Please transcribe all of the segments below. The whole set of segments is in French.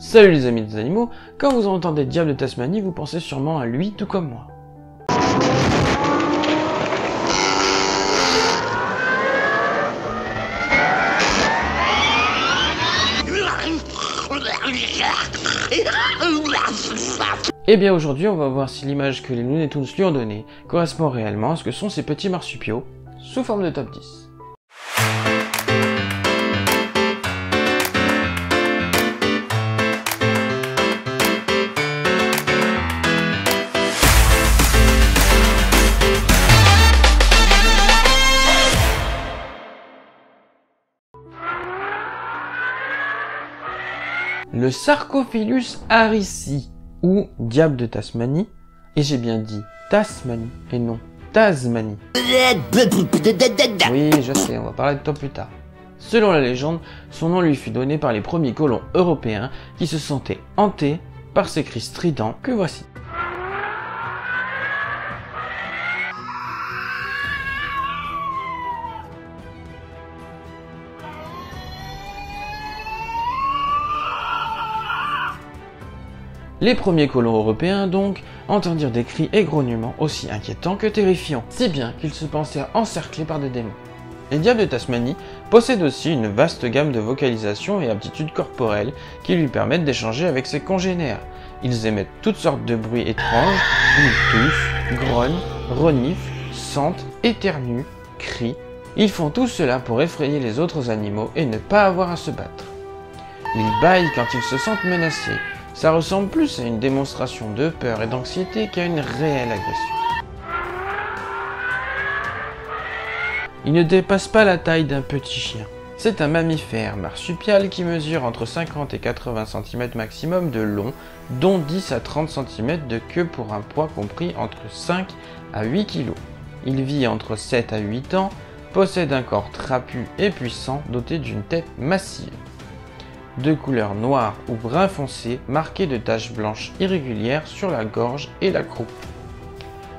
Salut les amis des animaux, quand vous entendez Diable de Tasmanie, vous pensez sûrement à lui tout comme moi. Et bien aujourd'hui on va voir si l'image que les Looney Tunes lui ont donnée correspond réellement à ce que sont ces petits marsupiaux, sous forme de top 10. Le Sarcophilus harrisi, ou Diable de Tasmanie, et j'ai bien dit Tasmanie, et non Tasmanie. Oui, je sais, on va parler de toi plus tard. Selon la légende, son nom lui fut donné par les premiers colons européens qui se sentaient hantés par ces cris stridents que voici. Les premiers colons européens, donc, entendirent des cris et grognements aussi inquiétants que terrifiants, si bien qu'ils se pensèrent encerclés par des démons. Les Diables de Tasmanie possèdent aussi une vaste gamme de vocalisations et aptitudes corporelles qui lui permettent d'échanger avec ses congénères. Ils émettent toutes sortes de bruits étranges, ils toussent, grognent, reniflent, sentent, éternuent, crient. Ils font tout cela pour effrayer les autres animaux et ne pas avoir à se battre. Ils bâillent quand ils se sentent menacés. Ça ressemble plus à une démonstration de peur et d'anxiété qu'à une réelle agression. Il ne dépasse pas la taille d'un petit chien. C'est un mammifère marsupial qui mesure entre 50 et 80 cm maximum de long, dont 10 à 30 cm de queue pour un poids compris entre 5 à 8 kg. Il vit entre 7 à 8 ans, possède un corps trapu et puissant doté d'une tête massive. De couleur noire ou brun foncé, marqué de taches blanches irrégulières sur la gorge et la croupe.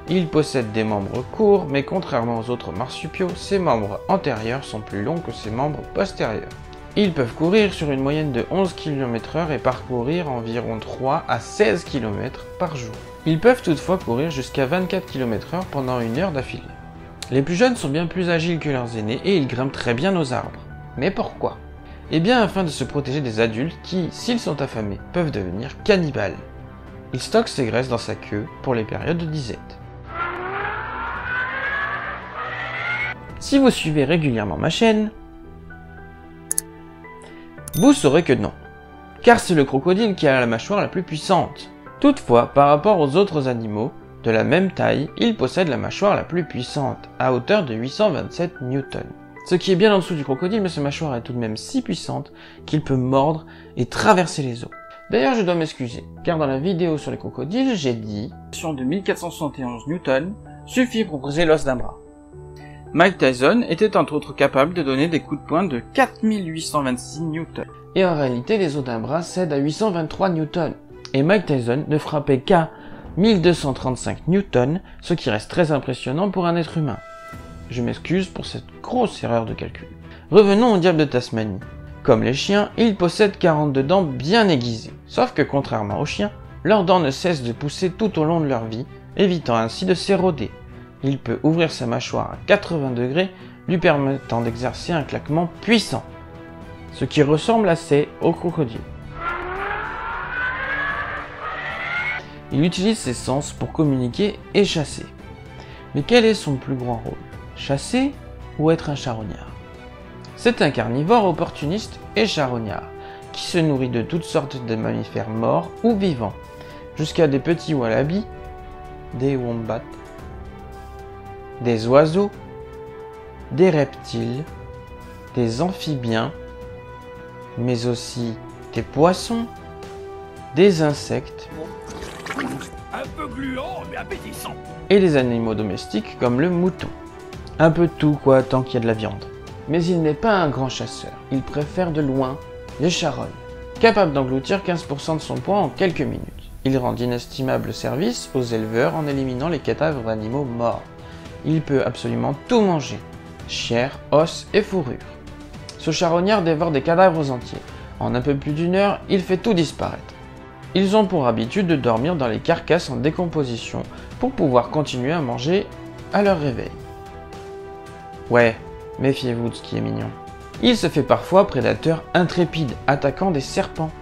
Il possède des membres courts, mais contrairement aux autres marsupiaux, ses membres antérieurs sont plus longs que ses membres postérieurs. Ils peuvent courir sur une moyenne de 11 km/h et parcourir environ 3 à 16 km par jour. Ils peuvent toutefois courir jusqu'à 24 km/h pendant une heure d'affilée. Les plus jeunes sont bien plus agiles que leurs aînés et ils grimpent très bien aux arbres. Mais pourquoi ? Eh bien afin de se protéger des adultes qui, s'ils sont affamés, peuvent devenir cannibales. Il stocke ses graisses dans sa queue pour les périodes de disette. Si vous suivez régulièrement ma chaîne, vous saurez que non, car c'est le crocodile qui a la mâchoire la plus puissante. Toutefois, par rapport aux autres animaux de la même taille, il possède la mâchoire la plus puissante, à hauteur de 827 Newtons. Ce qui est bien en dessous du crocodile, mais sa mâchoire est tout de même si puissante qu'il peut mordre et traverser les os. D'ailleurs, je dois m'excuser, car dans la vidéo sur les crocodiles, j'ai dit « de 1471 Newtons suffit pour briser l'os d'un bras ». Mike Tyson était entre autres capable de donner des coups de poing de 4826 Newtons. Et en réalité, les os d'un bras cèdent à 823 Newtons. Et Mike Tyson ne frappait qu'à 1235 Newtons, ce qui reste très impressionnant pour un être humain. Je m'excuse pour cette grosse erreur de calcul. Revenons au Diable de Tasmanie. Comme les chiens, ils possèdent 42 dents bien aiguisées. Sauf que contrairement aux chiens, leurs dents ne cessent de pousser tout au long de leur vie, évitant ainsi de s'éroder. Il peut ouvrir sa mâchoire à 80 degrés, lui permettant d'exercer un claquement puissant. Ce qui ressemble assez au crocodile. Il utilise ses sens pour communiquer et chasser. Mais quel est son plus grand rôle ? Chasser ou être un charognard? C'est un carnivore opportuniste et charognard, qui se nourrit de toutes sortes de mammifères morts ou vivants, jusqu'à des petits wallabies, des wombats, des oiseaux, des reptiles, des amphibiens, mais aussi des poissons, des insectes, un peu gluant mais appétissant, et des animaux domestiques comme le mouton. Un peu de tout quoi, tant qu'il y a de la viande. Mais il n'est pas un grand chasseur, il préfère de loin les charognes. Capable d'engloutir 15% de son poids en quelques minutes. Il rend d'inestimables services aux éleveurs en éliminant les cadavres d'animaux morts. Il peut absolument tout manger, chair, os et fourrure. Ce charognard dévore des cadavres entiers, En un peu plus d'1 heure, il fait tout disparaître. Ils ont pour habitude de dormir dans les carcasses en décomposition pour pouvoir continuer à manger à leur réveil. Ouais, méfiez-vous de ce qui est mignon. Il se fait parfois prédateur intrépide, attaquant des serpents.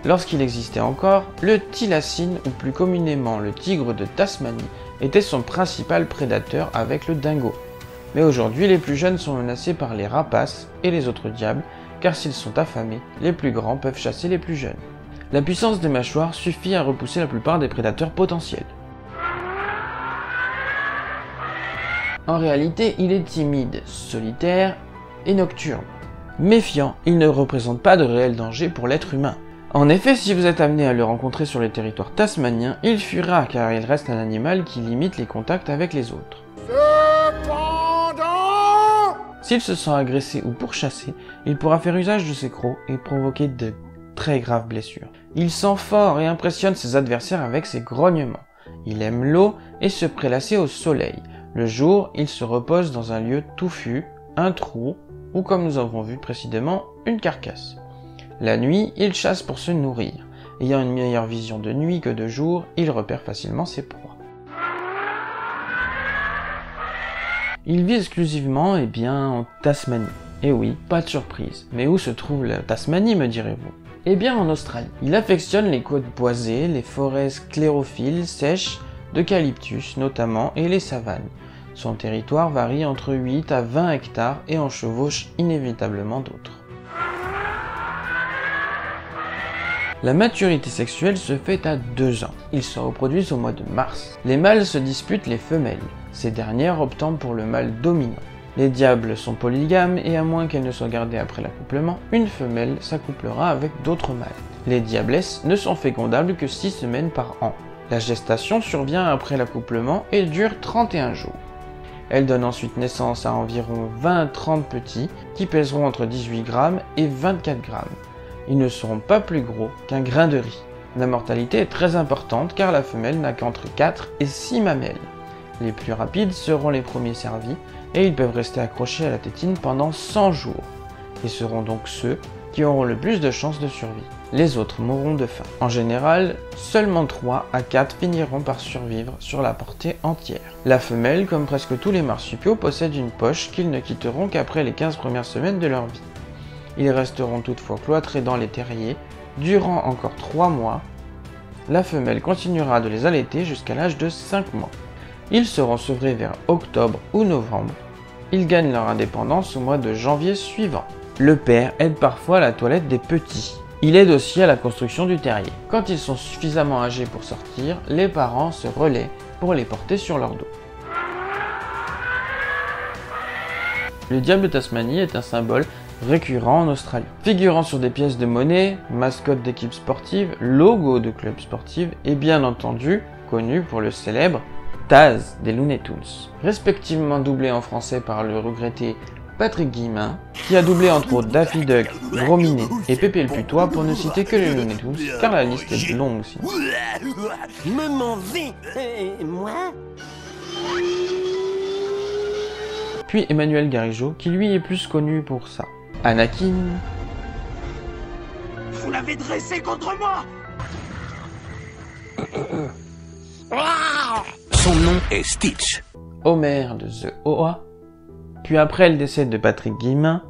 Lorsqu'il existait encore, le thylacine, ou plus communément le tigre de Tasmanie, était son principal prédateur avec le dingo. Mais aujourd'hui, les plus jeunes sont menacés par les rapaces et les autres diables, car s'ils sont affamés, les plus grands peuvent chasser les plus jeunes. La puissance des mâchoires suffit à repousser la plupart des prédateurs potentiels. En réalité, il est timide, solitaire et nocturne. Méfiant, il ne représente pas de réel danger pour l'être humain. En effet, si vous êtes amené à le rencontrer sur les territoires tasmaniens, il fuira car il reste un animal qui limite les contacts avec les autres. S'il se sent agressé ou pourchassé, il pourra faire usage de ses crocs et provoquer de très graves blessures. Il sent fort et impressionne ses adversaires avec ses grognements. Il aime l'eau et se prélasser au soleil. Le jour, il se repose dans un lieu touffu, un trou ou, comme nous avons vu précédemment, une carcasse. La nuit, il chasse pour se nourrir. Ayant une meilleure vision de nuit que de jour, il repère facilement ses proies. Il vit exclusivement en Tasmanie. Et oui, pas de surprise. Mais où se trouve la Tasmanie, me direz-vous? Eh bien en Australie. Il affectionne les côtes boisées, les forêts sclérophiles, sèches, d'eucalyptus notamment, et les savanes. Son territoire varie entre 8 à 20 hectares et en chevauche inévitablement d'autres. La maturité sexuelle se fait à 2 ans. Ils se reproduisent au mois de mars. Les mâles se disputent les femelles. Ces dernières optant pour le mâle dominant. Les diables sont polygames et à moins qu'elles ne soient gardées après l'accouplement, une femelle s'accouplera avec d'autres mâles. Les diablesses ne sont fécondables que 6 semaines par an. La gestation survient après l'accouplement et dure 31 jours. Elles donnent ensuite naissance à environ 20 à 30 petits qui pèseront entre 18 grammes et 24 grammes. Ils ne seront pas plus gros qu'un grain de riz. La mortalité est très importante car la femelle n'a qu'entre 4 et 6 mamelles. Les plus rapides seront les premiers servis et ils peuvent rester accrochés à la tétine pendant 100 jours. Ils seront donc ceux qui auront le plus de chances de survie. Les autres mourront de faim. En général, seulement 3 à 4 finiront par survivre sur la portée entière. La femelle, comme presque tous les marsupiaux, possède une poche qu'ils ne quitteront qu'après les 15 premières semaines de leur vie. Ils resteront toutefois cloîtrés dans les terriers durant encore 3 mois. La femelle continuera de les allaiter jusqu'à l'âge de 5 mois. Ils seront sevrés vers octobre ou novembre. Ils gagnent leur indépendance au mois de janvier suivant. Le père aide parfois à la toilette des petits. Il aide aussi à la construction du terrier. Quand ils sont suffisamment âgés pour sortir, les parents se relaient pour les porter sur leur dos. Le diable de Tasmanie est un symbole récurrent en Australie. Figurant sur des pièces de monnaie, mascotte d'équipes sportives, logo de clubs sportifs et bien entendu connu pour le célèbre Taz des Looney Tunes. Respectivement doublé en français par le regretté Patrick Guillemin, qui a doublé entre autres Daffy Duck, Gros Minet et Pépé le Putois pour ne citer que les Looney Tunes, car la liste est longue aussi. Me m'en vais, moi? Puis Emmanuel Garigeau, qui lui est plus connu pour ça. Anakin. Vous l'avez dressé contre moi. Son nom est Stitch. Homer de The OA. Puis après le décès de Patrick Guillemin,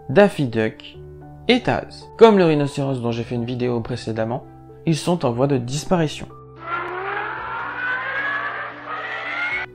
Daffy Duck et Taz. Comme le rhinocéros dont j'ai fait une vidéo précédemment, ils sont en voie de disparition.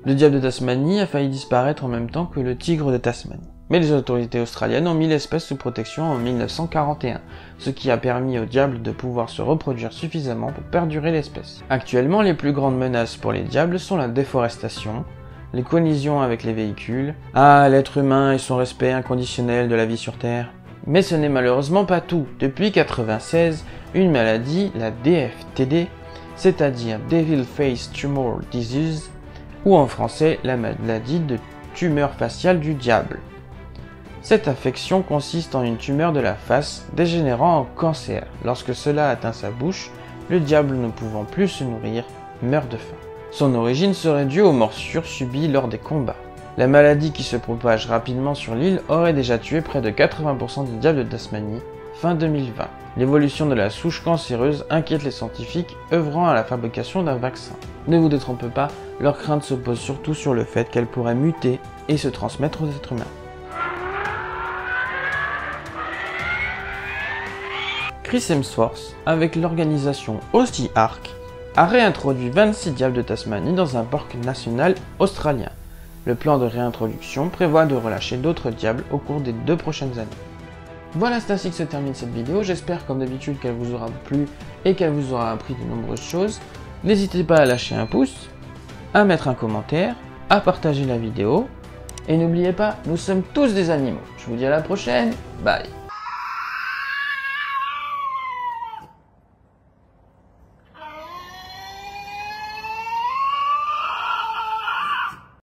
Le diable de Tasmanie a failli disparaître en même temps que le tigre de Tasmanie. Mais les autorités australiennes ont mis l'espèce sous protection en 1941, ce qui a permis au diable de pouvoir se reproduire suffisamment pour perdurer l'espèce. Actuellement, les plus grandes menaces pour les diables sont la déforestation, les collisions avec les véhicules, l'être humain et son respect inconditionnel de la vie sur Terre. Mais ce n'est malheureusement pas tout. Depuis 1996, une maladie, la DFTD, c'est-à-dire Devil Face Tumor Disease, ou en français la maladie de tumeur faciale du diable. Cette affection consiste en une tumeur de la face dégénérant en cancer. Lorsque cela atteint sa bouche, le diable ne pouvant plus se nourrir meurt de faim. Son origine serait due aux morsures subies lors des combats. La maladie qui se propage rapidement sur l'île aurait déjà tué près de 80% des diables de Tasmanie fin 2020. L'évolution de la souche cancéreuse inquiète les scientifiques œuvrant à la fabrication d'un vaccin. Ne vous détrompez pas, leur crainte se pose surtout sur le fait qu'elle pourrait muter et se transmettre aux êtres humains. Chris Hemsworth, avec l'organisation Aussie Ark, a réintroduit 26 diables de Tasmanie dans un parc national australien. Le plan de réintroduction prévoit de relâcher d'autres diables au cours des 2 prochaines années. Voilà, c'est ainsi que se termine cette vidéo. J'espère comme d'habitude qu'elle vous aura plu et qu'elle vous aura appris de nombreuses choses. N'hésitez pas à lâcher un pouce, à mettre un commentaire, à partager la vidéo. Et n'oubliez pas, nous sommes tous des animaux. Je vous dis à la prochaine, bye.